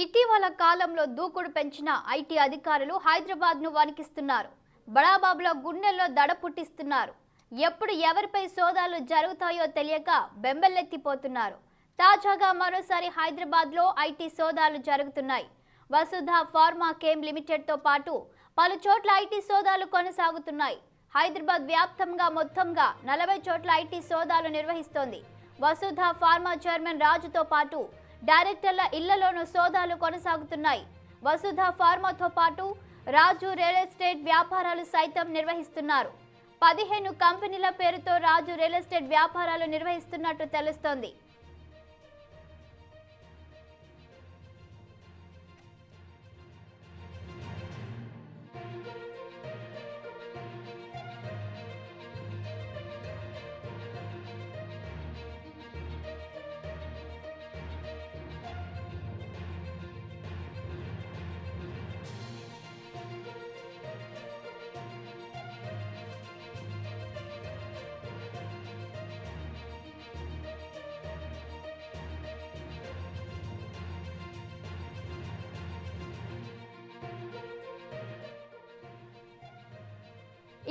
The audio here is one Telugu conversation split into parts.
ఇటీవల కాలంలో దూకుడు పెంచిన ఐటీ అధికారులు హైదరాబాద్ను వణికిస్తున్నారు. బడాబాబుల గుండెల్లో దడ పుట్టిస్తున్నారు. ఎప్పుడు ఎవరిపై సోదాలు జరుగుతాయో తెలియక బెంబెలెత్తిపోతున్నారు. తాజాగా మరోసారి హైదరాబాద్లో ఐటీ సోదాలు జరుగుతున్నాయి. వసుధ ఫార్మా కేమ్ లిమిటెడ్తో పాటు పలు చోట్ల ఐటీ సోదాలు కొనసాగుతున్నాయి. హైదరాబాద్ వ్యాప్తంగా మొత్తంగా 40 చోట్ల ఐటీ సోదాలు నిర్వహిస్తోంది. వసుధ ఫార్మా చైర్మన్ రాజుతో పాటు డైరెక్టర్ల ఇళ్లలోనూ సోదాలు కొనసాగుతున్నాయి. వసుధ ఫార్మాతో పాటు రాజు రియల్ ఎస్టేట్ వ్యాపారాలు సైతం నిర్వహిస్తున్నారు. 15 కంపెనీల పేరుతో రాజు రియల్ ఎస్టేట్ వ్యాపారాలు నిర్వహిస్తున్నట్టు తెలుస్తోంది.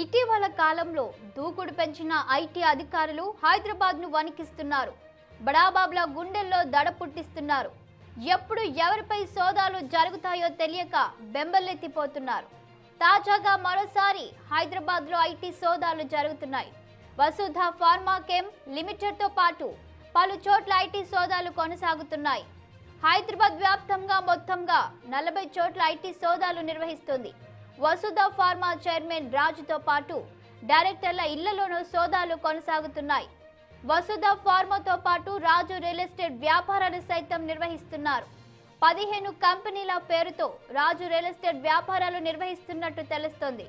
ఇటీవల కాలంలో దూకుడు పెంచిన ఐటీ అధికారులు హైదరాబాద్ను వణికిస్తున్నారు. బడాబాబుల గుండెల్లో దడ పుట్టిస్తున్నారు. ఎప్పుడు ఎవరిపై సోదాలు జరుగుతాయో తెలియక బెంబెలెత్తిపోతున్నారు. తాజాగా మరోసారి హైదరాబాద్లో ఐటీ సోదాలు జరుగుతున్నాయి. వసుధ ఫార్మా కేమ్ లిమిటెడ్తో పాటు పలు చోట్ల ఐటీ సోదాలు కొనసాగుతున్నాయి. హైదరాబాద్ వ్యాప్తంగా మొత్తంగా 40 చోట్ల ఐటీ సోదాలు నిర్వహిస్తుంది. వసుధ ఫార్మా చైర్మన్ రాజుతో పాటు డైరెక్టర్ల ఇళ్లలోనూ సోదాలు కొనసాగుతున్నాయి. వసుధ ఫార్మాతో పాటు రాజు రియల్ ఎస్టేట్ వ్యాపారాలు సైతం నిర్వహిస్తున్నారు. 15 కంపెనీల పేరుతో రాజు రియల్ ఎస్టేట్ వ్యాపారాలు నిర్వహిస్తున్నట్టు తెలుస్తోంది.